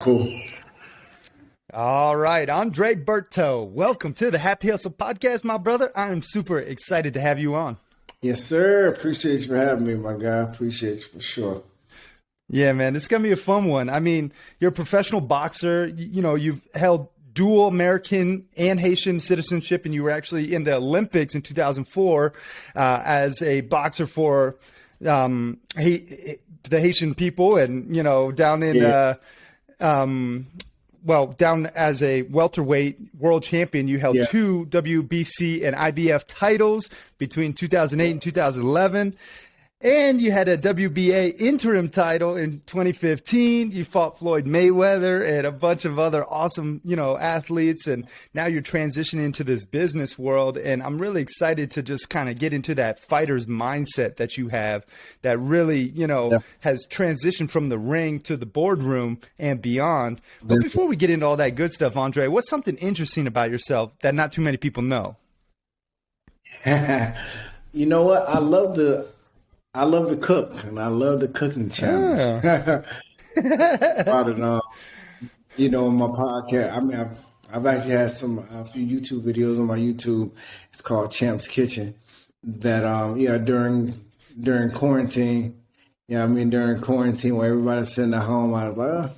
Cool. All right, Andre Berto, welcome to the Happy Hustle Podcast, my brother. I am super excited to have you on. Yes, sir. Appreciate you for having me, my guy. Appreciate you for sure. Yeah, man, it's going to be a fun one. I mean, you're a professional boxer. You've held dual American and Haitian citizenship, and you were actually in the Olympics in 2004 as a boxer for the Haitian people, and, down in down as a welterweight world champion, you held two WBC and IBF titles between 2008 and 2011. And you had a WBA interim title in 2015. You fought Floyd Mayweather and a bunch of other awesome, athletes. And now you're transitioning into this business world. And I'm really excited to just kind of get into that fighter's mindset that you have that really, has transitioned from the ring to the boardroom and beyond. But before we get into all that good stuff, Andre, what's something interesting about yourself that not too many people know? You know what? I love to cook, and I love the cooking challenge. About it, in my podcast. I mean, I've actually had a few YouTube videos on my YouTube. It's called Champ's Kitchen. That during quarantine, during quarantine where everybody's sitting at home, I was like,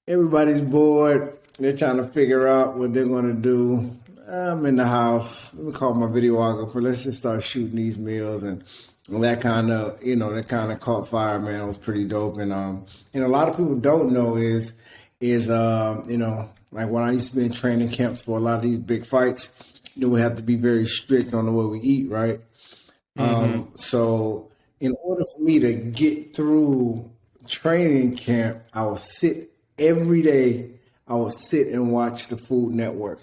everybody's bored. They're trying to figure out what they're going to do. I'm in the house. Let me call my videographer. Let's just start shooting these meals and that kind of caught fire, man. It was pretty dope. And a lot of people don't know is like when I used to be in training camps for a lot of these big fights, we have to be very strict on the way we eat, right? So in order for me to get through training camp, I would sit every day. I would sit and watch the Food Network.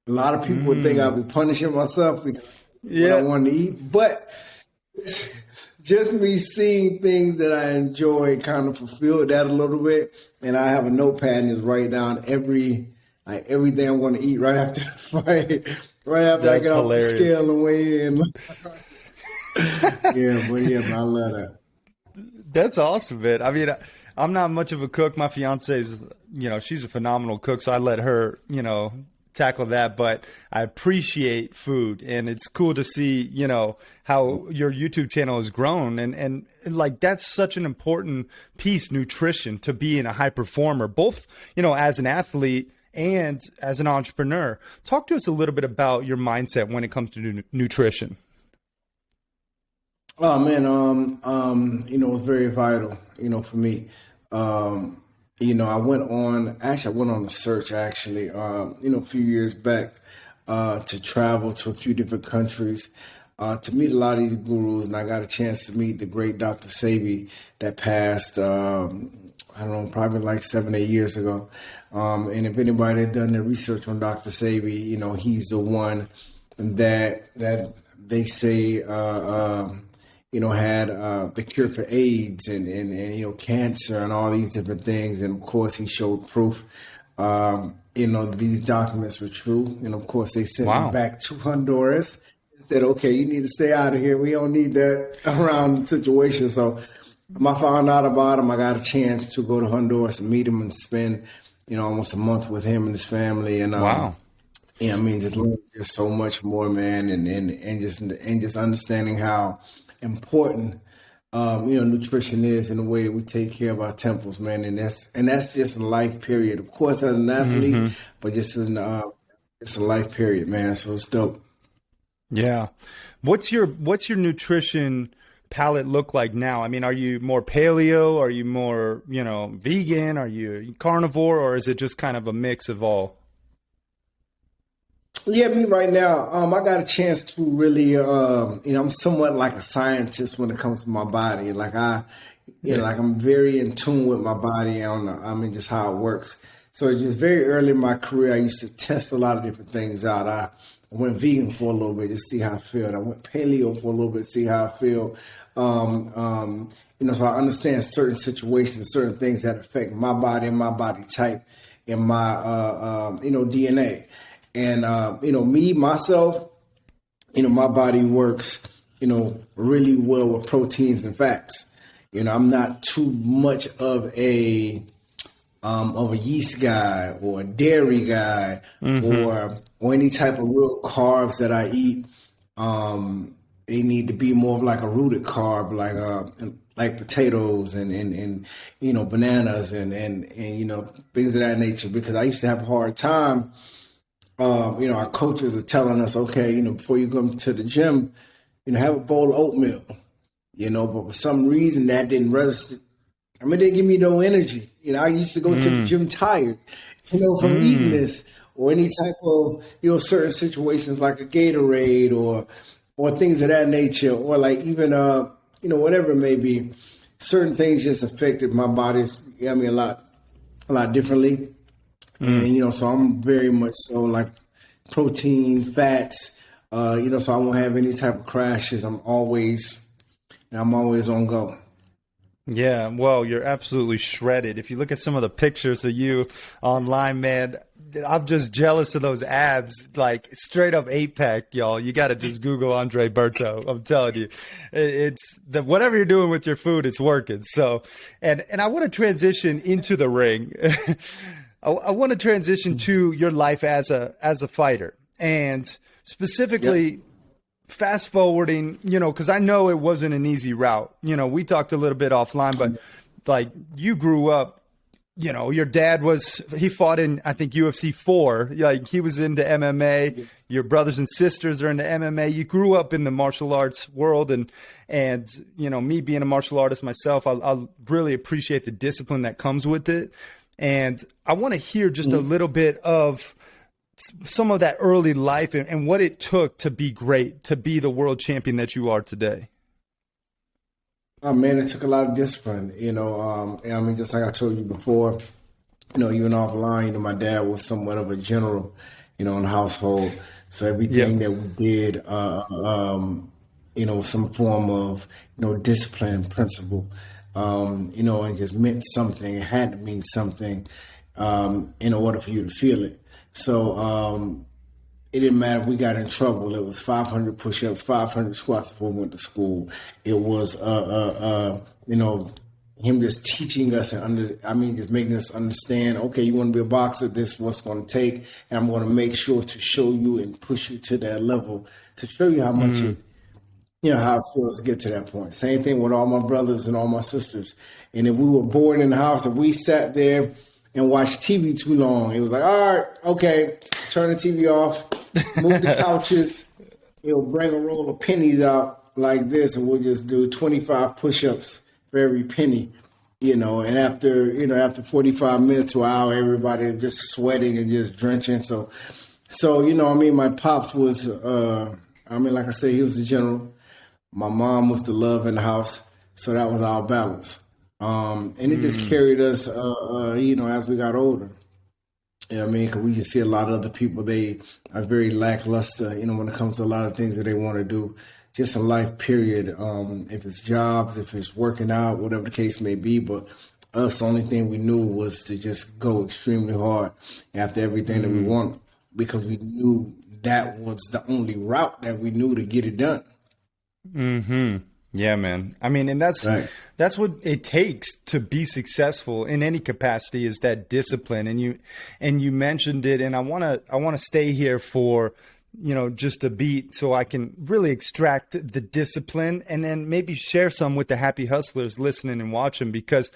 A lot of people would think I'd be punishing myself because what I wanted to eat, but just me seeing things that I enjoy kind of fulfilled that a little bit. And I have a notepad and just write down everything I'm going to eat right after the fight, right after I get off the scale and weigh in. But I love that. That's awesome, man. I mean, I'm not much of a cook. My fiance's, she's a phenomenal cook, so I let her, tackle that, but I appreciate food, and it's cool to see how your YouTube channel has grown, and like that's such an important piece, nutrition, to being a high performer, both as an athlete and as an entrepreneur. Talk to us a little bit about your mindset when it comes to nutrition. Oh man, it's very vital, for me. I went on a search a few years back to travel to a few different countries to meet a lot of these gurus. And I got a chance to meet the great Dr. Sebi that passed, probably like 7-8 years ago. And if anybody had done their research on Dr. Sebi, he's the one that they say had the cure for AIDS and cancer and all these different things. And of course, he showed proof, these documents were true. And of course, they sent me back to Honduras and said, okay, you need to stay out of here. We don't need that around the situation. So I found out about him. I got a chance to go to Honduras and meet him and spend, almost a month with him and his family. And just learning just so much more, man. And just understanding how important nutrition is in the way that we take care of our temples, man, and that's just a life period. Of course, as an athlete, but just as it's a life period, man. So it's dope. Yeah, what's your nutrition palette look like now? I mean, are you more paleo? Are you more vegan? Are you carnivore, or is it just kind of a mix of all? Yeah, me right now, I got a chance to really, I'm somewhat like a scientist when it comes to my body. Like like I'm very in tune with my body and just how it works. So just very early in my career, I used to test a lot of different things out. I went vegan for a little bit to see how I feel. I went paleo for a little bit to see how I feel. So I understand certain situations, certain things that affect my body and my body type and my, DNA. And, me, myself, my body works, really well with proteins and fats. I'm not too much of a of a yeast guy or a dairy guy or any type of real carbs that I eat. They need to be more of like a rooted carb, like potatoes and bananas and things of that nature. Because I used to have a hard time. Our coaches are telling us, okay, before you come to the gym, have a bowl of oatmeal. But for some reason that didn't register. It didn't give me no energy. I used to go to the gym tired, from eating this or any type of, certain situations like a Gatorade or things of that nature, or like even, whatever it may be. Certain things just affected my body, a lot differently. And, so I'm very much so like protein, fats, so I won't have any type of crashes. I'm always on go. Yeah, well, you're absolutely shredded. If you look at some of the pictures of you online, man, I'm just jealous of those abs, like straight up 8-pack, y'all. You got to just Google Andre Berto. I'm telling you, it's whatever you're doing with your food, it's working. So, and I want to transition into the ring. I want to transition to your life as a fighter, and specifically fast forwarding, because I know it wasn't an easy route. We talked a little bit offline, but like you grew up, your dad he fought in, I think, UFC 4. Like he was into MMA. Your brothers and sisters are into MMA. You grew up in the martial arts world, and me being a martial artist myself, I really appreciate the discipline that comes with it. And I want to hear just a little bit of some of that early life and what it took to be great, to be the world champion that you are today. Oh, man, it took a lot of discipline, just like I told you before, even offline, my dad was somewhat of a general, in the household. So everything that we did, some form of, discipline principle, and just meant something. It had to mean something in order for you to feel it. So it didn't matter if we got in trouble. It was 500 push-ups, 500 squats before we went to school. It was, him just teaching us just making us understand, okay, you want to be a boxer, this is what's going to take. And I'm going to make sure to show you and push you to that level to show you how much how it feels to get to that point. Same thing with all my brothers and all my sisters. And if we were bored in the house, if we sat there and watched TV too long, it was like, all right, okay, turn the TV off, move the couches. He'll bring a roll of pennies out like this, and we'll just do 25 push-ups for every penny, and after 45 minutes to an hour, everybody just sweating and just drenching. So my pops was, like I said, he was the general. My mom was the love in the house, so that was our balance. And it just carried us, as we got older. Because we just see a lot of other people, they are very lackluster, when it comes to a lot of things that they want to do, just in life, period. If it's jobs, if it's working out, whatever the case may be. But us, the only thing we knew was to just go extremely hard after everything that we wanted, because we knew that was the only route that we knew to get it done. Mm-hmm. Yeah, man. And that's what it takes to be successful in any capacity, is that discipline. And you mentioned it, and I want to stay here for, just a beat so I can really extract the discipline and then maybe share some with the happy hustlers listening and watching, because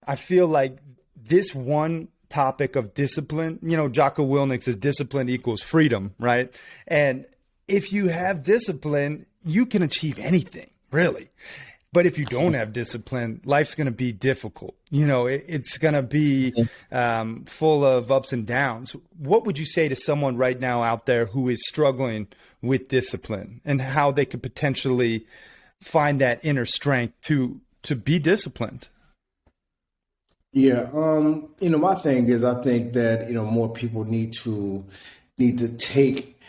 I feel like this one topic of discipline, Jocko Willink says discipline equals freedom, right? And if you have discipline, you can achieve anything, really. But if you don't have discipline, life's going to be difficult. It's going to be full of ups and downs. What would you say to someone right now out there who is struggling with discipline, and how they could potentially find that inner strength to be disciplined? Yeah. My thing is, I think that, more people need to take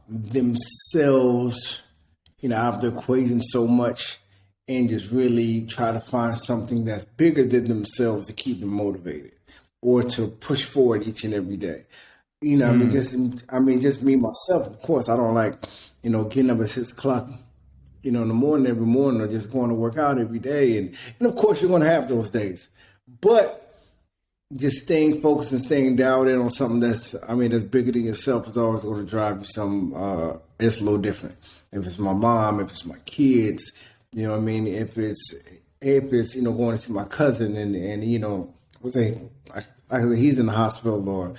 themselves, out of the equation so much, and just really try to find something that's bigger than themselves to keep them motivated or to push forward each and every day. Just me, myself, of course, I don't like, getting up at 6 o'clock, in the morning, every morning, or just going to work out every day. And of course, you're going to have those days. But just staying focused and staying dialed in on something that's bigger than yourself is always going to drive you it's a little different. If it's my mom, if it's my kids, you know what I mean? If it's going to see my cousin and let's say he's in the hospital or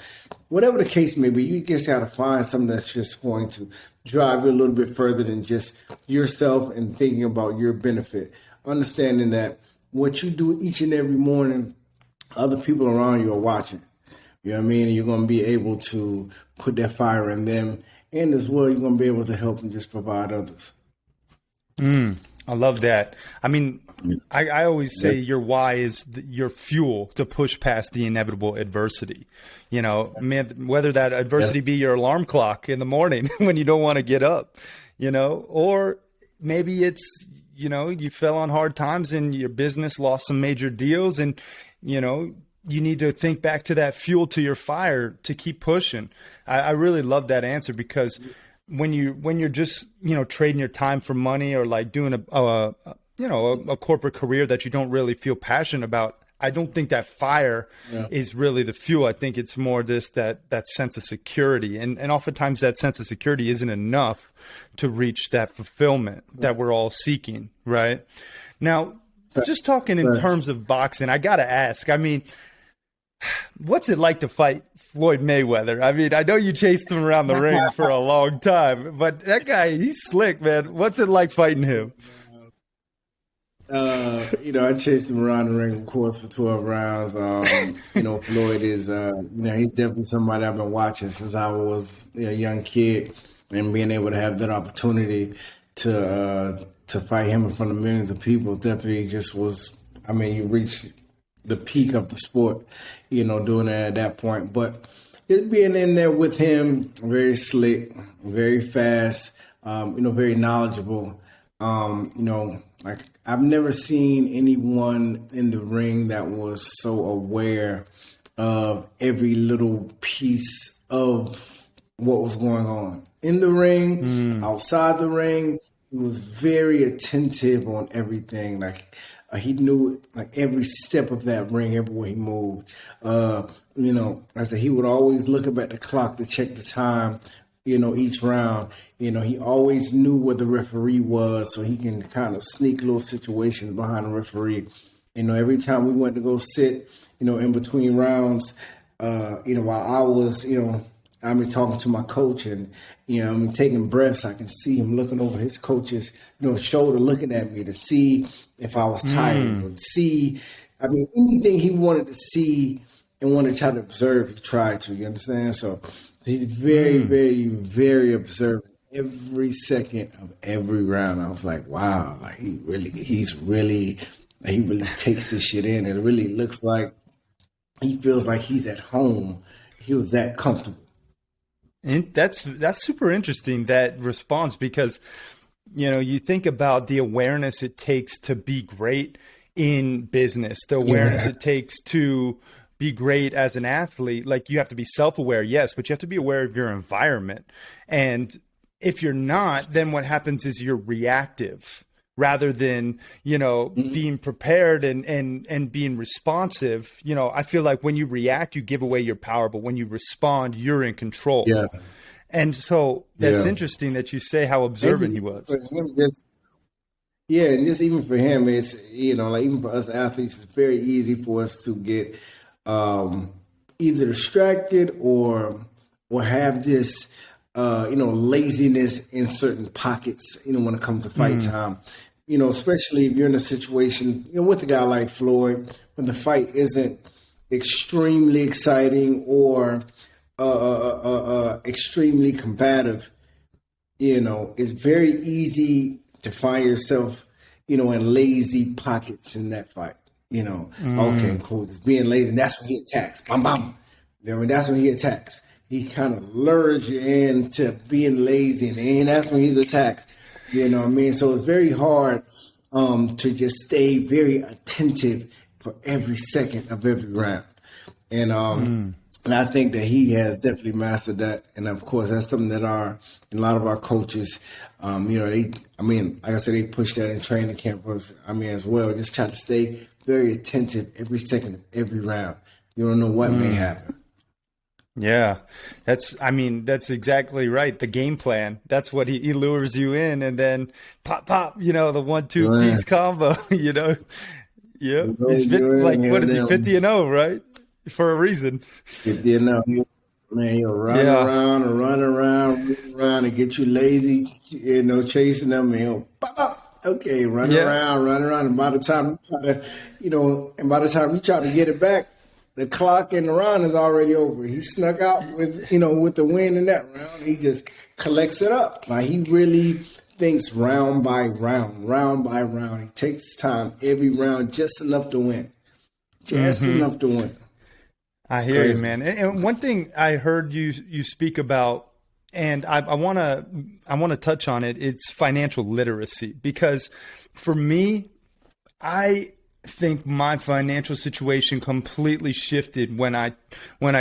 whatever the case may be, you just got to find something that's just going to drive you a little bit further than just yourself and thinking about your benefit. Understanding that what you do each and every morning, other people around you are watching. You know what I mean? And you're going to be able to put that fire in them. And as well, you're going to be able to help and just provide others. I love that. I mean, I always say your why is your fuel to push past the inevitable adversity. You know, whether that adversity be your alarm clock in the morning when you don't want to get up, or maybe it's, you fell on hard times and your business lost some major deals and, you need to think back to that fuel to your fire to keep pushing. I really love that answer because when you're just, trading your time for money or like doing a corporate career that you don't really feel passionate about, I don't think that fire is really the fuel. I think it's more just that sense of security. And oftentimes that sense of security isn't enough to reach that fulfillment that we're all seeking, right? Now, just talking in terms of boxing, I got to ask, I mean, what's it like to fight Floyd Mayweather? I mean, I know you chased him around the ring for a long time, but that guy, he's slick, man. What's it like fighting him? I chased him around the ring, of course, for 12 rounds. Floyd is, he's definitely somebody I've been watching since I was a young kid, and being able to have that opportunity to fight him in front of millions of people definitely just was, you reach the peak of the sport, doing it at that point. But just being in there with him, very slick, very fast, very knowledgeable. Like I've never seen anyone in the ring that was so aware of every little piece of what was going on in the ring, outside the ring. He was very attentive on everything. Like he knew like every step of that ring, everywhere he moved. I said he would always look up at the clock to check the time. Each round, he always knew where the referee was, so he can kind of sneak little situations behind the referee. Every time we went to go sit, in between rounds, while I was, talking to my coach and, I'm taking breaths, I can see him looking over his coach's, shoulder, looking at me to see if I was tired, or see, anything he wanted to see and wanted to try to observe, he tried to, you understand? So he's very, very, very observant every second of every round. I was like, wow, like he really takes this shit in. It really looks like he feels like he's at home. He was that comfortable. And that's super interesting, that response, because, you think about the awareness it takes to be great in business, the awareness it takes to be great as an athlete. Like you have to be self-aware, yes, but you have to be aware of your environment. And if you're not, then what happens is you're reactive rather than, being prepared and being responsive. I feel like when you react, you give away your power, but when you respond, you're in control. Yeah. And so that's interesting that you say how observant he was. And just even for him, it's, like even for us athletes, it's very easy for us to get either distracted or have this, laziness in certain pockets, when it comes to fight time, especially if you're in a situation, with a guy like Floyd, when the fight isn't extremely exciting or extremely combative, it's very easy to find yourself, in lazy pockets in that fight. Okay, cool. Just being lazy. That's when he attacks. Bam, bam. That's when he attacks. He kind of lures you into being lazy, and that's when he's attacked. So it's very hard to just stay very attentive for every second of every round. And I think that he has definitely mastered that. And of course, that's something that a lot of our coaches, like I said, they push that in training camp as well. Just try to stay very attentive every second of every round. You don't know what may happen. Yeah, that's exactly right. The game plan. That's what he lures you in, and then pop, the 1-2 piece combo, Yeah. He's what is he, 50-0, right? For a reason. 50-0. Man, you'll run around and get you lazy, chasing them, and he'll pop. Okay, run around. And by the time you try to get it back, the clock in the round is already over. He snuck out with the win in that round. He just collects it up. Like, he really thinks round by round. He takes his time every round, just enough to win. Enough to win. I hear you, man. And one thing I heard you speak about, and I want to touch on it. It's financial literacy, because for me, I think my financial situation completely shifted when I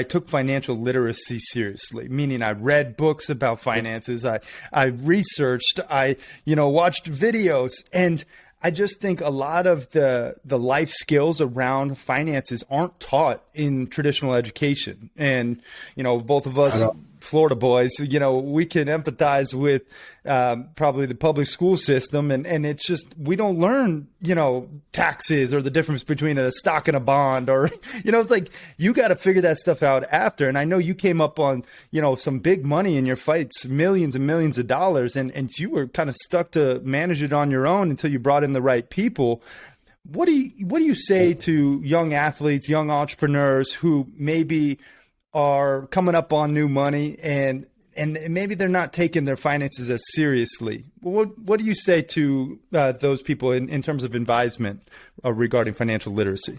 took financial literacy seriously. Meaning, I read books about finances. I researched. I watched videos, and I just think a lot of the life skills around finances aren't taught in traditional education. And, both of us Florida boys, we can empathize with probably the public school system. And it's just, we don't learn, taxes or the difference between a stock and a bond, or, it's like, you got to figure that stuff out after. And I know you came up on, some big money in your fights, millions and millions of dollars, and you were kind of stuck to manage it on your own until you brought in the right people. What do you say to young athletes, young entrepreneurs who maybe are coming up on new money and maybe they're not taking their finances as seriously? What do you say to those people in terms of advisement regarding financial literacy?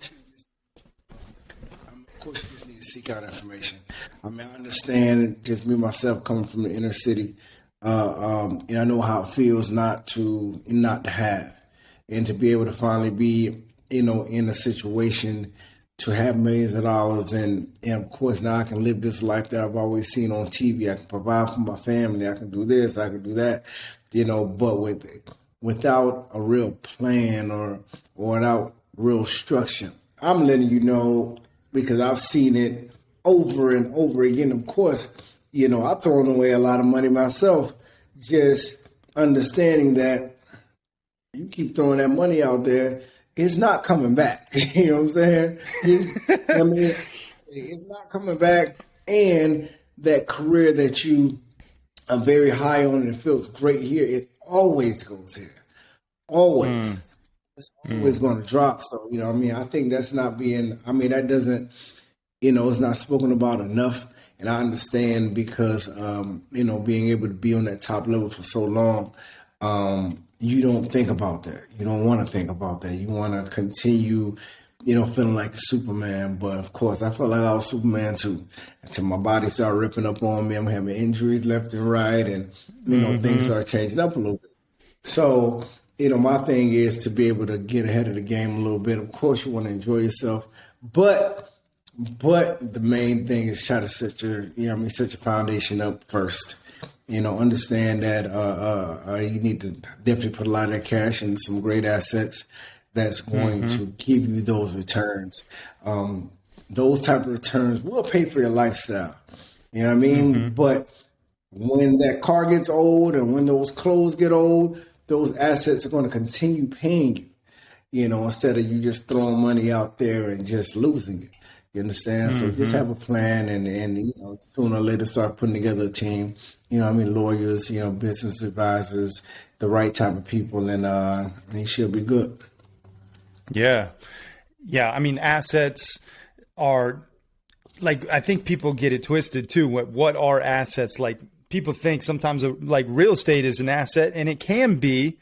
Of course, you just need to seek out information. I understand, just me myself coming from the inner city, and I know how it feels not to have, and to be able to finally be, in a situation to have millions of dollars, and of course now I can live this life that I've always seen on TV. I can provide for my family. I can do this. I can do that. But without a real plan or without real structure, I'm letting you know, because I've seen it over and over again. Of course, I've thrown away a lot of money myself, just understanding that you keep throwing that money out there, it's not coming back. You know what I'm saying? It's not coming back. And that career that you are very high on and it feels great here, it always goes here. Always. It's always going to drop. So, I think that's not being, that doesn't, it's not spoken about enough. And I understand, because, being able to be on that top level for so long, you don't think about that. You don't want to think about that. You want to continue, feeling like Superman. But of course, I felt like I was Superman too, until my body started ripping up on me. I'm having injuries left and right, and things started changing up a little bit. So, my thing is to be able to get ahead of the game a little bit. Of course, you want to enjoy yourself, but the main thing is try to set your foundation up first. Understand that you need to definitely put a lot of that cash in some great assets that's going to give you those returns. Those type of returns will pay for your lifestyle. You know what I mean? But when that car gets old and when those clothes get old, those assets are going to continue paying you, instead of you just throwing money out there and just losing it. You understand? So just have a plan and sooner or later start putting together a team. Lawyers, business advisors, the right type of people, and you should be good. Yeah. Yeah. Assets are, like, I think people get it twisted too. What are assets? Like, people think sometimes like real estate is an asset, and it can be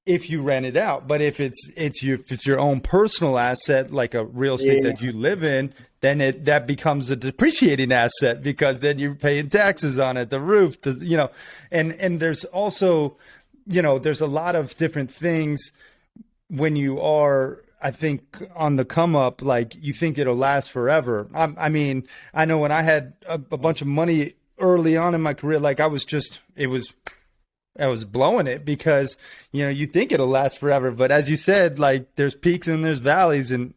if you rent it out. But if it's your own personal asset, like a real estate that you live in, then that becomes a depreciating asset, because then you're paying taxes on it, the roof, and there's also, there's a lot of different things when you are, I think, on the come up, like, you think it'll last forever. I know when I had a bunch of money early on in my career, like, I was blowing it, because, you think it'll last forever. But as you said, like, there's peaks and there's valleys, and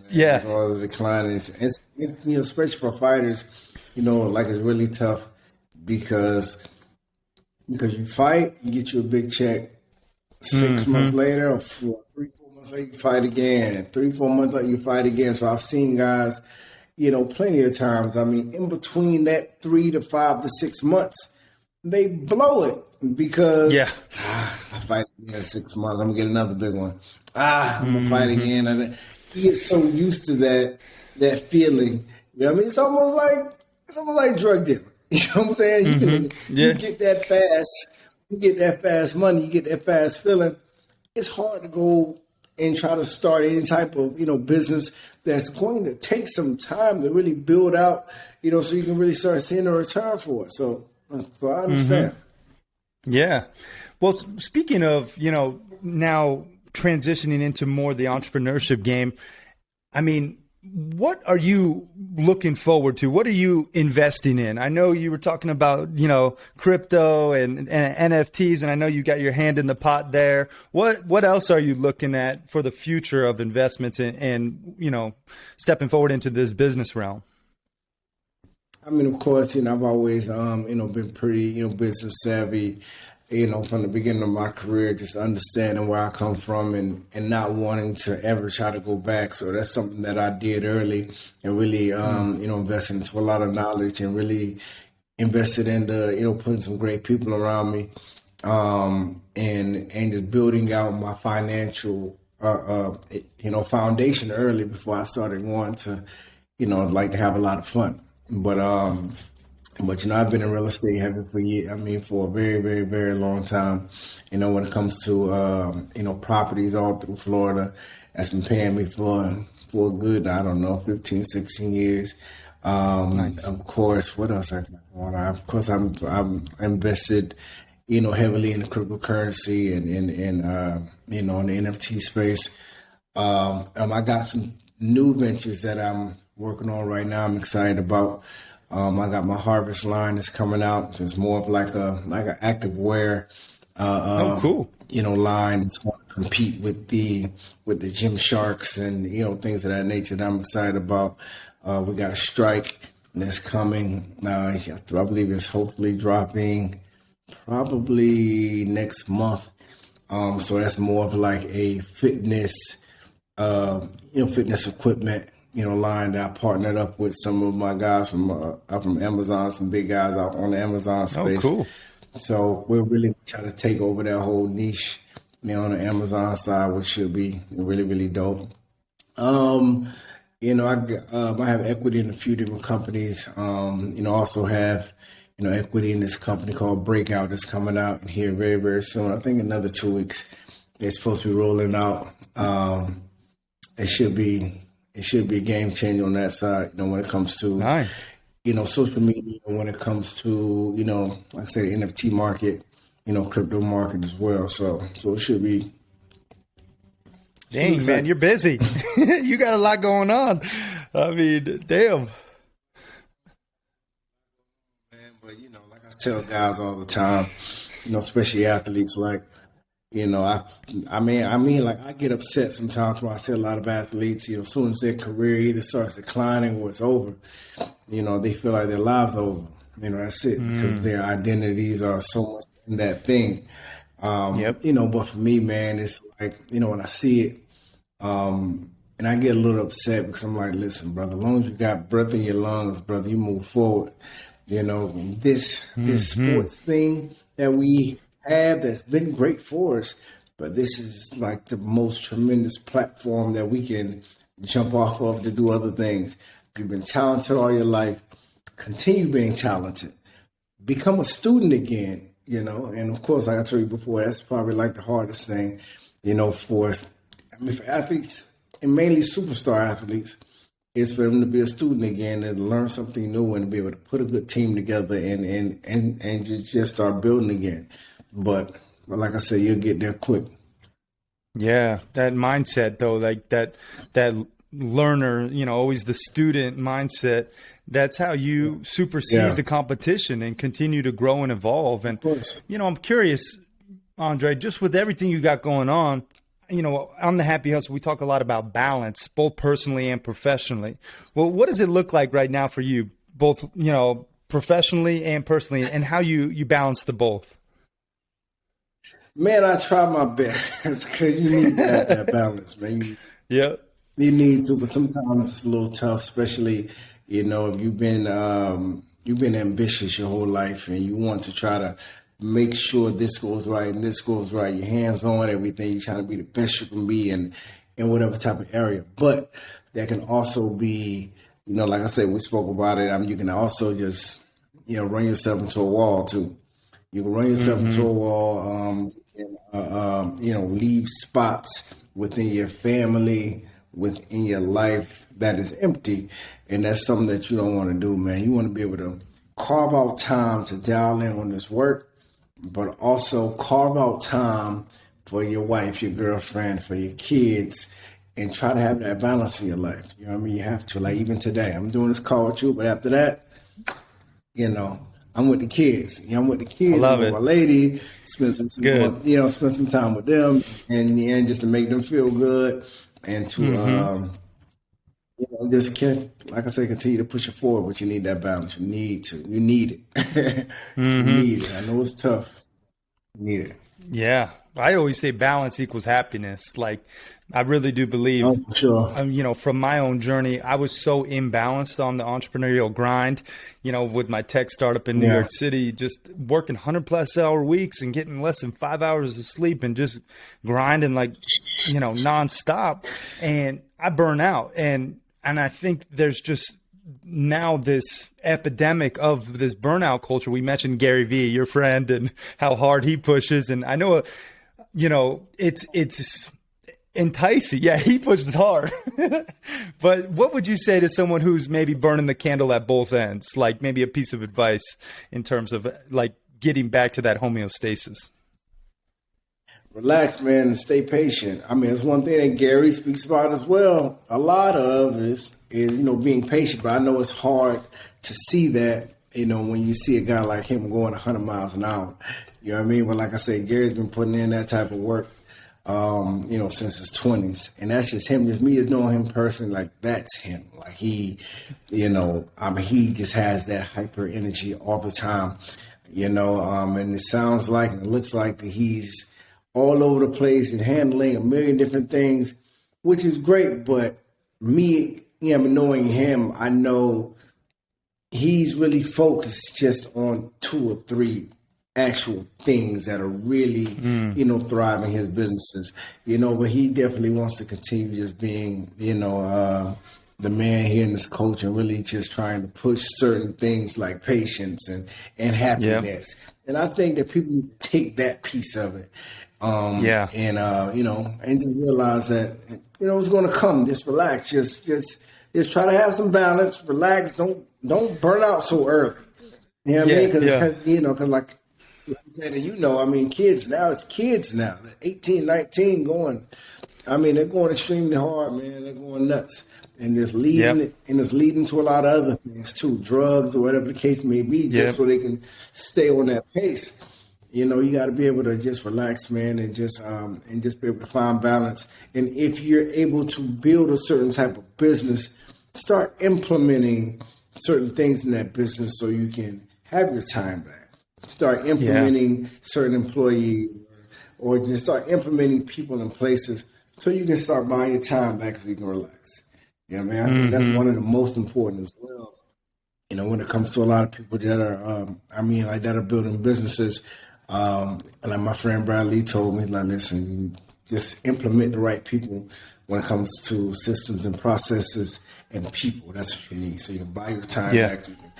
Yeah. As well as declining. Especially for fighters, like it's really tough because you fight, you get you a big check. 6 months later, or 3-4 months later, you fight again. 3-4 months later, you fight again. So I've seen guys, plenty of times. I mean, in between that 3 to 5 to 6 months, they blow it because I fight again in 6 months. I'm gonna get another big one. I'm gonna fight again. And you get so used to that feeling. I mean, it's almost like drug dealing. You know what I'm saying? You get that fast. You get that fast money, you get that fast feeling. It's hard to go and try to start any type of, business that's going to take some time to really build out, so you can really start seeing a return for it. So I understand. Yeah. Well, speaking of, now transitioning into more the entrepreneurship game, I mean, what are you looking forward to? What are you investing in? I know you were talking about, crypto and NFTs, and I know you got your hand in the pot there. What else are you looking at for the future of investments and stepping forward into this business realm? I mean, of course, I've always, been pretty, business savvy, from the beginning of my career, just understanding where I come from and not wanting to ever try to go back. So that's something that I did early and really, invested into a lot of knowledge and really invested into, putting some great people around me, and just building out my financial, foundation early before I started wanting to, like to have a lot of fun. But I've been in real estate heavy for a very, very, very long time. When it comes to properties all through Florida, that's been paying me for a good, 15, 16 years. Nice. Of course, what else I got going on? Of course, I'm invested, heavily in the cryptocurrency and in the NFT space. I got some new ventures that I'm working on right now. I'm excited about. I got my Harvest line that's coming out. It's more of like an active wear, cool. Line that's going to compete with the Gymsharks and things of that nature that I'm excited about. We got a Strike that's coming. I believe it's hopefully dropping probably next month. So that's more of like a fitness, fitness equipment. Line that I partnered up with some of my guys from Amazon, some big guys out on the Amazon space. Oh, cool. So we're really trying to take over that whole niche, on the Amazon side, which should be really, really dope. I have equity in a few different companies. Also have, equity in this company called Breakout that's coming out here very, very soon. I think another 2 weeks. It's supposed to be rolling out. It should be a game changer on that side, when it comes to, nice. Social media, when it comes to, like I say, the NFT market, crypto market as well. So it should be. Dang, man, you're busy. You got a lot going on. I mean, damn. Man, but, like I tell guys all the time, especially athletes, like, I get upset sometimes when I see a lot of athletes, as soon as their career either starts declining or it's over, they feel like their lives are over. That's it, because their identities are so much in that thing. But for me, man, it's like, when I see it, and I get a little upset because I'm like, listen, brother, as long as you got breath in your lungs, brother, you move forward. This sports thing that we have that's been great for us, but this is like the most tremendous platform that we can jump off of to do other things. You've been talented all your life, continue being talented, become a student again, and of course, like I told you before, that's probably like the hardest thing, for athletes, and mainly superstar athletes, is for them to be a student again and learn something new and to be able to put a good team together and just start building again. But like I said, you'll get there quick. Yeah, that mindset though, like that learner, always the student mindset. That's how you supersede the competition and continue to grow and evolve. And I'm curious, Andre, just with everything you got going on, on the Happy Hustle, we talk a lot about balance, both personally and professionally. Well, what does it look like right now for you, both, professionally and personally, and how you balance the both? Man, I try my best because you need that balance, man. You need to, but sometimes it's a little tough, especially, if you've been ambitious your whole life and you want to try to make sure this goes right and this goes right. Your hands on everything. You're trying to be the best you can be in whatever type of area. But that can also be, like I said, we spoke about it. You can also just, run yourself into a wall too. You can run yourself into a wall. Leave spots within your family, within your life that is empty. And that's something that you don't want to do, man. You want to be able to carve out time to dial in on this work, but also carve out time for your wife, your girlfriend, for your kids, and try to have that balance in your life. You know what I mean? You have to. Like even today, I'm doing this call with you, but after that, I'm with the kids. I'm with the kids. I love it. My lady, spend some time, spend some time with them, and just to make them feel good, and to just like I say, continue to push it forward. But you need that balance. You need it. You need it. I know it's tough. You need it. Yeah. I always say balance equals happiness. Like, I really do believe, for sure. From my own journey, I was so imbalanced on the entrepreneurial grind, with my tech startup in New York City, just working 100+ hour weeks and getting less than 5 hours of sleep and just grinding nonstop. And I burn out. And I think there's just now this epidemic of this burnout culture. We mentioned Gary Vee, your friend, and how hard he pushes. And I know, it's enticing. Yeah, he pushes hard. But what would you say to someone who's maybe burning the candle at both ends? Like maybe a piece of advice in terms of like getting back to that homeostasis? Relax, man, and stay patient. I mean, it's one thing that Gary speaks about as well. A lot of is being patient, but I know it's hard to see that, when you see a guy like him going 100 miles an hour. You know what I mean? But like I said, Gary's been putting in that type of work, since his 20s. And that's just him. Just me just knowing him personally, like that's him. Like he just has that hyper energy all the time, and it sounds like, and it looks like that he's all over the place and handling a million different things, which is great. But me, knowing him, I know he's really focused just on 2 or 3 actual things that are really, thriving his businesses, but he definitely wants to continue just being, the man here in this coach and really just trying to push certain things like patience and happiness. Yeah. And I think that people need to take that piece of it. And just realize that, it's going to come. Just relax. Just try to have some balance. Relax. Don't burn out so early. You know what I mean? Because like you said, kids now, it's kids now. 18, 19 going. They're going extremely hard, man. They're going nuts. And it's leading to a lot of other things too, drugs or whatever the case may be, just so they can stay on that pace. You got to be able to just relax, man, and just be able to find balance. And if you're able to build a certain type of business, start implementing certain things in that business so you can have your time back. Start implementing certain employees, or just start implementing people in places so you can start buying your time back so you can relax. I think that's one of the most important as well. When it comes to a lot of people that are, that are building businesses. Like my friend Bradley told me, like, listen, just implement the right people when it comes to systems and processes and people. That's what you need. So you can buy your time back. So you can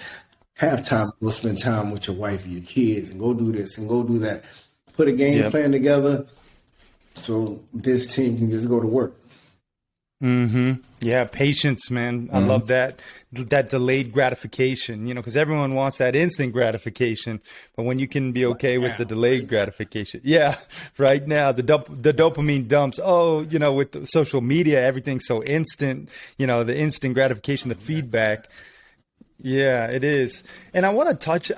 have time to go spend time with your wife and your kids and go do this and go do that. Put a game plan together so this team can just go to work. Yeah, patience, man. I love that delayed gratification, because everyone wants that instant gratification, but when you can be okay with the delayed gratification. Yeah, right now the dopamine dumps. With social media, everything's so instant. The instant gratification, the feedback. Yeah, it is. And I want to touch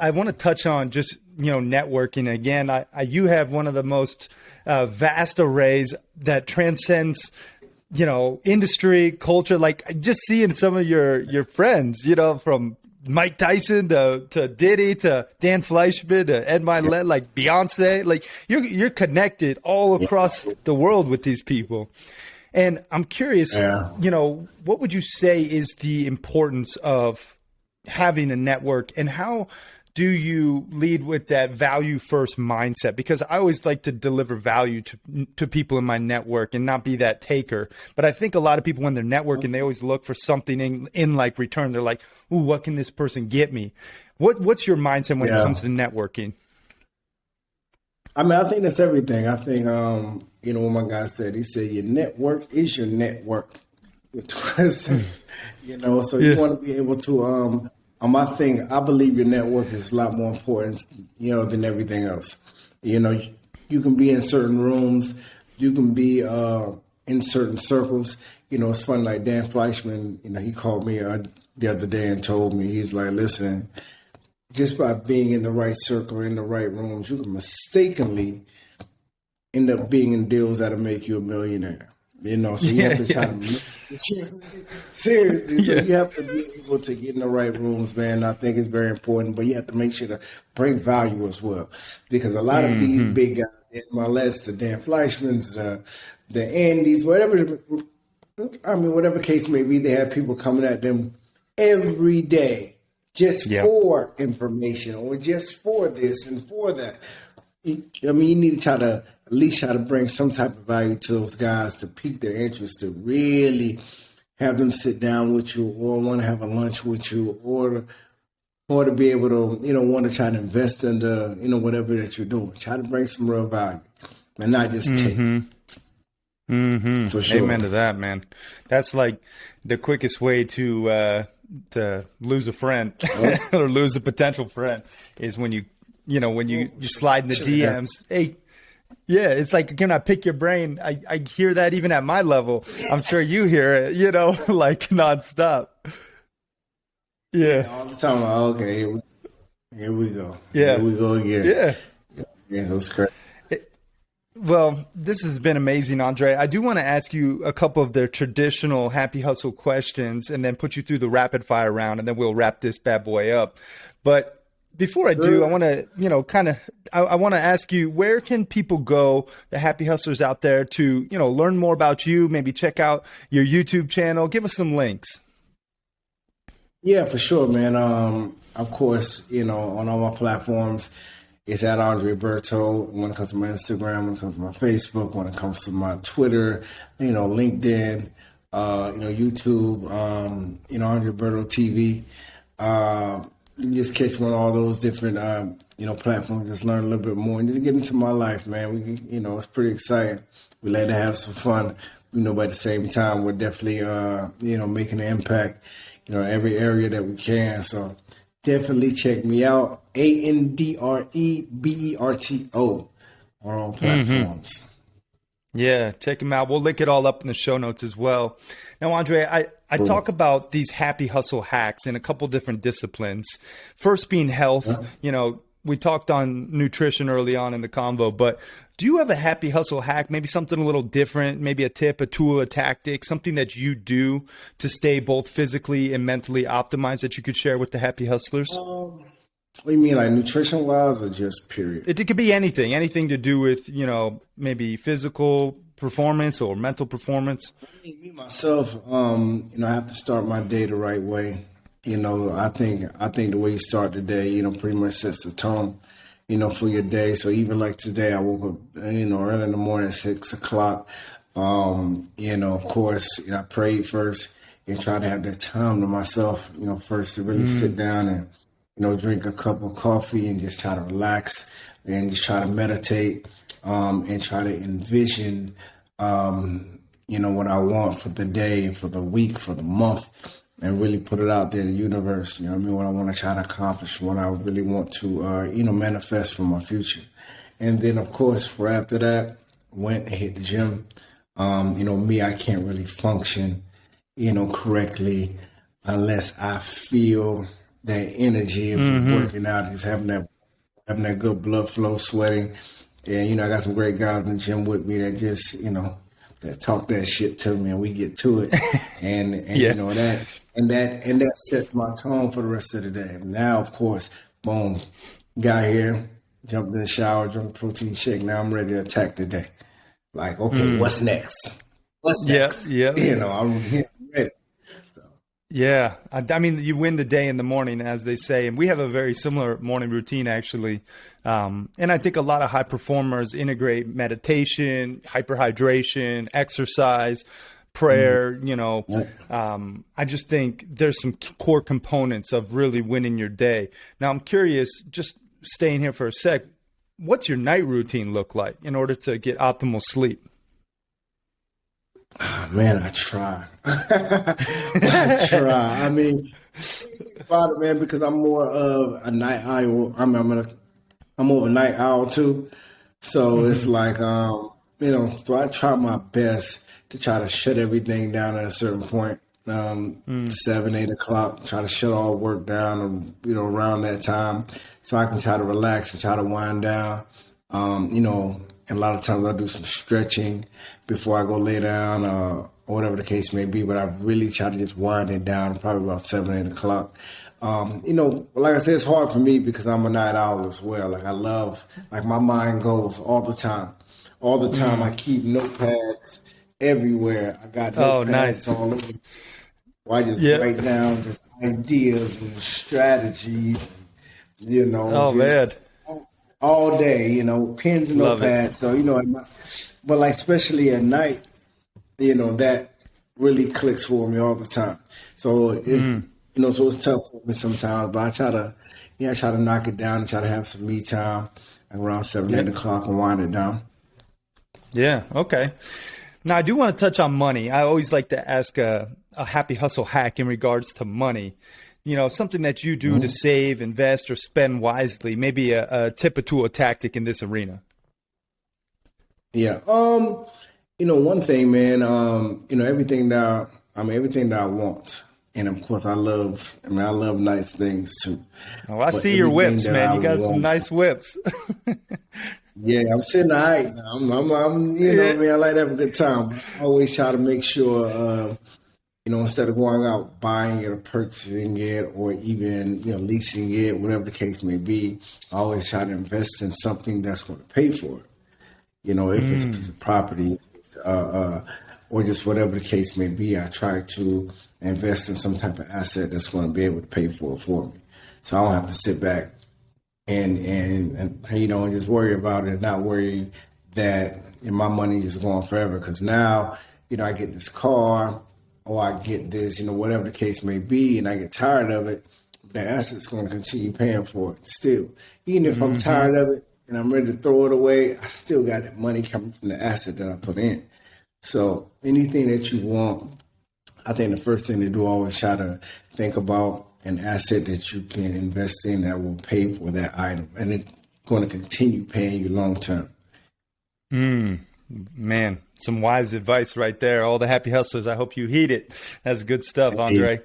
on just networking again. You have one of the most vast arrays that transcends, industry, culture. Like just seeing some of your friends, from Mike Tyson to Diddy to Dan Fleischman to Ed Milet, like Beyonce, like you're connected all across the world with these people. And I'm curious, what would you say is the importance of having a network, and how do you lead with that value first mindset? Because I always like to deliver value to people in my network and not be that taker. But I think a lot of people, when they're networking, they always look for something in like return. They're like, ooh, what can this person get me? What's your mindset when it comes to networking? I mean, I think that's everything. I think, what my guy said, he said, your network is your network. So you want to be able to, I believe your network is a lot more important, than everything else. You can be in certain rooms, you can be in certain circles. It's funny, like Dan Fleischman, he called me the other day and told me, he's like, listen, just by being in the right circle, in the right rooms, you can mistakenly end up being in deals that'll make you a millionaire. So you have to try to seriously. So you have to be able to get in the right rooms, man. I think it's very important, but you have to make sure to bring value as well, because a lot of these big guys, the Dan Fleischmans, the Andys, whatever case may be, they have people coming at them every day just for information or just for this and for that. You need to at least try to bring some type of value to those guys to pique their interest, to really have them sit down with you or want to have a lunch with you or to be able to, want to try to invest in whatever that you're doing. Try to bring some real value and not just take. For sure. Amen to that, man. That's like the quickest way to lose a friend or lose a potential friend is when you slide in the DMs. Hey, it's like, can I pick your brain? I hear that even at my level. I'm sure you hear it, like nonstop. Yeah. All the time. Okay, here we go. Yeah. Here we go again. Yeah, it was great. Well, this has been amazing, Andre. I do want to ask you a couple of the traditional Happy Hustle questions and then put you through the rapid fire round, and then we'll wrap this bad boy up. But before I do, I want to, I want to ask you, where can people go, the Happy Hustlers out there, to, learn more about you, maybe check out your YouTube channel? Give us some links. Yeah, for sure, man. Of course, on all my platforms, it's at Andre Berto. When it comes to my Instagram, when it comes to my Facebook, when it comes to my Twitter, LinkedIn, YouTube, Andre Berto TV. You just catch me on all those different, platforms. Just learn a little bit more and just get into my life, man. It's pretty exciting. We like to have some fun, but at the same time, we're definitely, making an impact, every area that we can. So definitely check me out. AndreBerto on all platforms. Yeah, check him out. We'll link it all up in the show notes as well. Now, Andre, I talk about these happy hustle hacks in a couple different disciplines. First being health. We talked on nutrition early on in the convo, but do you have a happy hustle hack, maybe something a little different, maybe a tip, a tool, a tactic, something that you do to stay both physically and mentally optimized that you could share with the happy hustlers? What do you mean, like nutrition-wise or just period? It could be anything to do with, maybe physical performance or mental performance. Me myself, I have to start my day the right way. I think the way you start the day, pretty much sets the tone, for your day. So even like today, I woke up, early in the morning at 6 o'clock. Of course, I prayed first and tried to have that time to myself, first to really sit down and, drink a cup of coffee and just try to relax and just try to meditate, and try to envision, what I want for the day, for the week, for the month, and really put it out there in the universe. What I want to try to accomplish, what I really want to, manifest for my future. And then, of course, for after that, went and hit the gym. I can't really function, correctly unless I feel that energy of just working out, just having that good blood flow, sweating, And, I got some great guys in the gym with me that just, that talk that shit to me, and we get to it. And that sets my tone for the rest of the day. Now, of course, boom, got here, jumped in the shower, drank a protein shake. Now I'm ready to attack the day. Like, okay, what's next? What's next? Yeah. I'm ready. Yeah. I mean, you win the day in the morning, as they say. And we have a very similar morning routine, actually. And I think a lot of high performers integrate meditation, hyperhydration, exercise, prayer, I just think there's some core components of really winning your day. Now, I'm curious, just staying here for a sec, what's your night routine look like in order to get optimal sleep? Oh, man, I try. I try. I mean, about it, man, because I'm more of a night owl. I'm more of a night owl too. So it's like, so I try my best to try to shut everything down at a certain point. 7, 8 o'clock, try to shut all work down, around that time, so I can try to relax and try to wind down. And a lot of times I do some stretching before I go lay down, or whatever the case may be. But I really try to just wind it down, probably about 7, 8 o'clock. Like I said, it's hard for me because I'm a night owl as well. Like I love, my mind goes all the time. All the time, I keep notepads everywhere. I got notepads all over. I just write down just ideas and strategies, man. All day, pens and notepads. So, but especially at night, that really clicks for me all the time. So it's, so it's tough for me sometimes, but I try to knock it down and try to have some me time around 7, 8 o'clock and wind it down. Yeah. Okay. Now I do want to touch on money. I always like to ask a happy hustle hack in regards to money. Something that you do to save, invest, or spend wisely, maybe a tip or tool, a tactic in this arena. Yeah. One thing, man, everything that I want. And of course I love nice things too. Oh, I see your whips, man. You got some nice whips. Yeah, I'm sitting all right now. I like to have a good time. I always try to make sure, instead of going out buying it or purchasing it or even, leasing it, whatever the case may be, I always try to invest in something that's going to pay for it. If it's a piece of property, or just whatever the case may be, I try to invest in some type of asset that's going to be able to pay for it for me. So I don't have to sit back and just worry about it and not worry that my money is going forever. Because now, I get this car or I get this, whatever the case may be, and I get tired of it, the asset's going to continue paying for it still. Even if I'm tired of it and I'm ready to throw it away, I still got that money coming from the asset that I put in. So anything that you want, I think the first thing to do, always try to think about an asset that you can invest in that will pay for that item, and it's going to continue paying you long term. Man, some wise advice right there. All the happy hustlers, I hope you heed it. That's good stuff, Andre.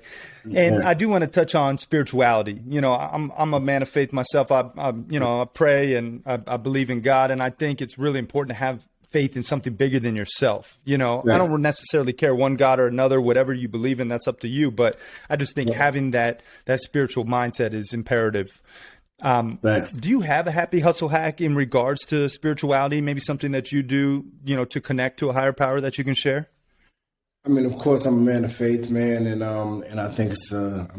And I do want to touch on spirituality. I'm a man of faith myself. I pray and I believe in God, and I think it's really important to have faith in something bigger than yourself. I don't necessarily care one God or another, whatever you believe in, that's up to you. But I just think having that spiritual mindset is imperative. Do you have a happy hustle hack in regards to spirituality? Maybe something that you do, to connect to a higher power that you can share? I mean, of course, I'm a man of faith, man, and I think it's like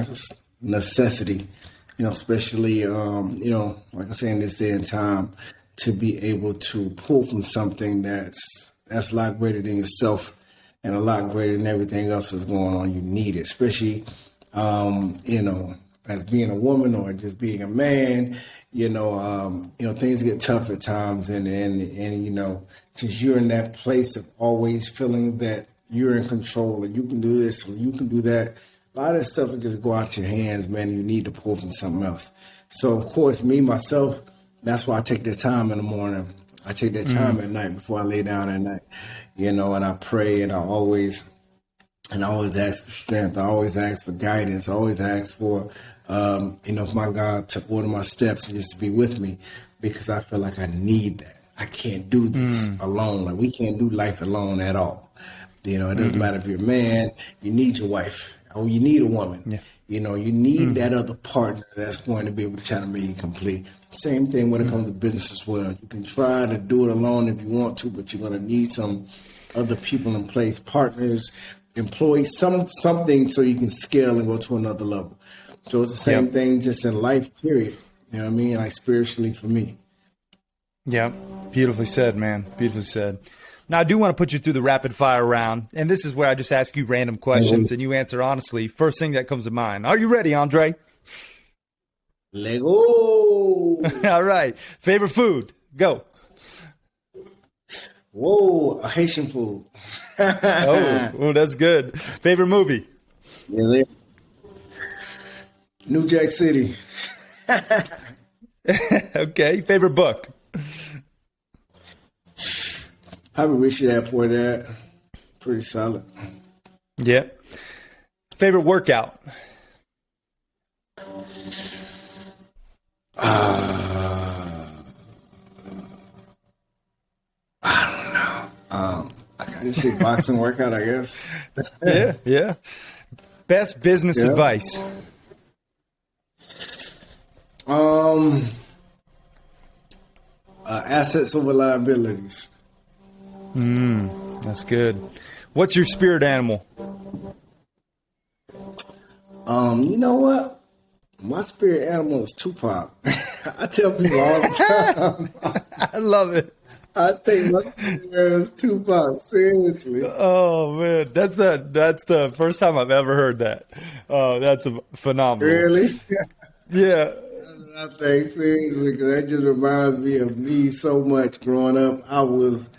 it's necessity, especially like I say in this day and time, to be able to pull from something that's a lot greater than yourself and a lot greater than everything else that's going on. You need it, especially as being a woman or just being a man. Things get tough at times, and since you're in that place of always feeling that you're in control and you can do this or you can do that, a lot of that stuff will just go out your hands, man. You need to pull from something else. So, of course, myself, that's why I take the time in the morning. I take that time at night before I lay down at night, and I pray, and I always And I always ask for strength. I always ask for guidance. I always ask for, for my God to order my steps and just to be with me, because I feel like I need that. I can't do this alone. Like, we can't do life alone at all. It doesn't matter if you're a man, you need your wife, or you need a woman. Yeah. You need that other partner that's going to be able to try to make you complete. Same thing when it comes to business as well. You can try to do it alone if you want to, but you're going to need some other people in place, partners, employees, something so you can scale and go to another level. So it's the same thing just in life, period. You know what I mean? Like, spiritually for me. Yeah. Beautifully said, man. Beautifully said. Now, I do want to put you through the rapid fire round, and this is where I just ask you random questions and you answer honestly. First thing that comes to mind. Are you ready, Andre? Lego. All right. Favorite food? Go. Whoa, Haitian food. Oh, that's good. Favorite movie? Yeah, New Jack City. Okay. Favorite book? Probably Rich Dad Poor Dad. Pretty solid. Yeah. Favorite workout? I don't know. I can just say boxing workout, I guess. Yeah. Best business advice? Assets over liabilities. That's good. What's your spirit animal? You know what? My spirit animal is Tupac. I tell people all the time. I love it. I think my spirit animal is Tupac. Seriously. Oh man, that's the first time I've ever heard that. Oh, that's phenomenal. Really? Yeah. I think seriously, because that just reminds me of me so much growing up. I was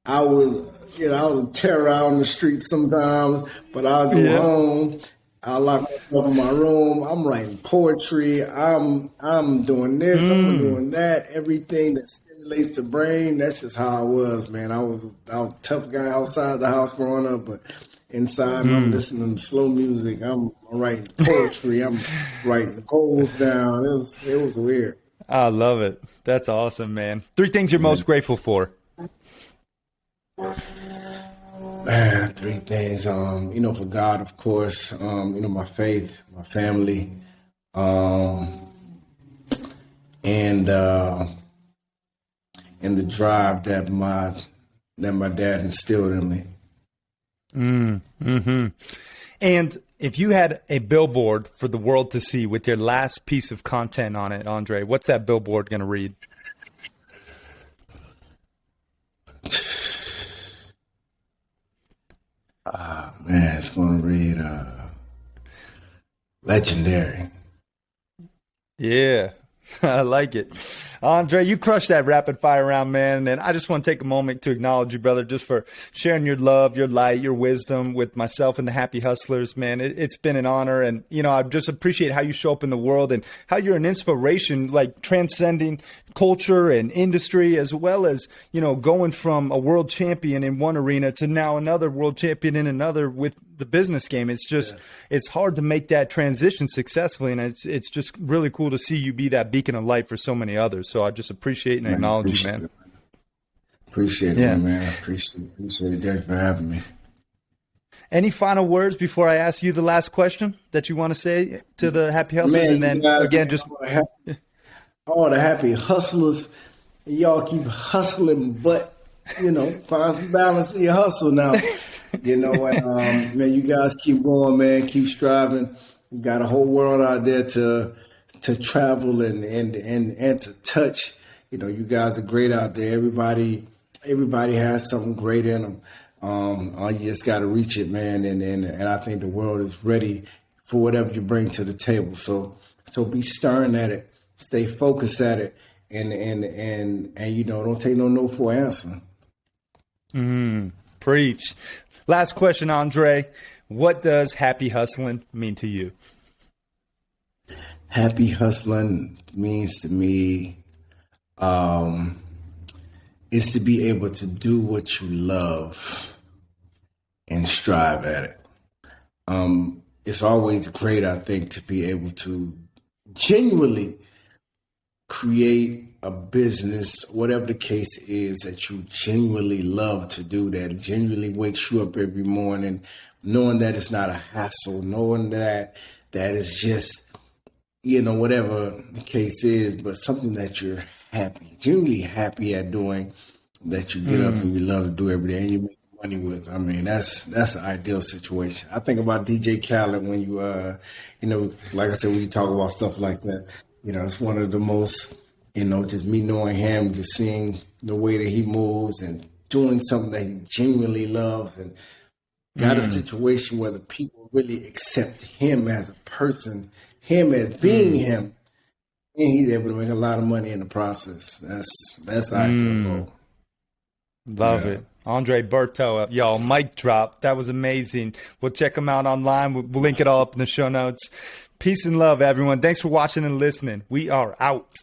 a terror out on the street sometimes, but I'll go home. I lock myself in my room. I'm writing poetry. I'm doing this. I'm doing that. Everything that stimulates the brain. That's just how I was, man. I was a tough guy outside the house growing up, but inside I'm listening to slow music. I'm writing poetry. I'm writing goals down. It was weird. I love it. That's awesome, man. 3 things you're most grateful for. Man, 3 things. For God, of course. My faith, my family, and the drive that my dad instilled in me. And if you had a billboard for the world to see with your last piece of content on it, Andre, what's that billboard going to read? Man, it's going to read legendary. Yeah, I like it. Andre, you crushed that rapid fire round, man. And I just want to take a moment to acknowledge you, brother, just for sharing your love, your light, your wisdom with myself and the Happy Hustlers, man. It's been an honor. And, I just appreciate how you show up in the world and how you're an inspiration, like transcending culture and industry, as well as, going from a world champion in one arena to now another world champion in another with the business game. It's just, it's hard to make that transition successfully. And it's just really cool to see you be that beacon of light for so many others. So I just appreciate and acknowledge you, man. Appreciate it, man. I appreciate it. Thanks for having me. Any final words before I ask you the last question that you want to say to the Happy Hustlers? And then again, just all the Happy Hustlers, y'all keep hustling, but find some balance in your hustle now. Man, you guys keep going, man. Keep striving. You got a whole world out there to travel and to touch. You guys are great out there. Everybody has something great in them. You just got to reach it, man. And I think the world is ready for whatever you bring to the table. So be stern at it, stay focused at it, and don't take no for an answer. Preach. Last question, Andre. What does happy hustling mean to you? Happy hustling means to me is to be able to do what you love and strive at it. It's always great, I think, to be able to genuinely create a business, whatever the case is, that you genuinely love to do, that genuinely wakes you up every morning, knowing that it's not a hassle, knowing that it's just, whatever the case is, but something that you're genuinely happy at doing, that you get up and you love to do every day and you make money with. I mean, that's an ideal situation. I think about DJ Khaled when you, like I said, when you talk about stuff like that, it's one of the most, just me knowing him, just seeing the way that he moves and doing something that he genuinely loves, and got a situation where the people really accept him as a person, him as being him, and he's able to make a lot of money in the process. That's the ideal goal. Love it. Andre Berto, y'all, mic drop. That was amazing. We'll check him out online. We'll link it all up in the show notes. Peace and love, everyone. Thanks for watching and listening. We are out.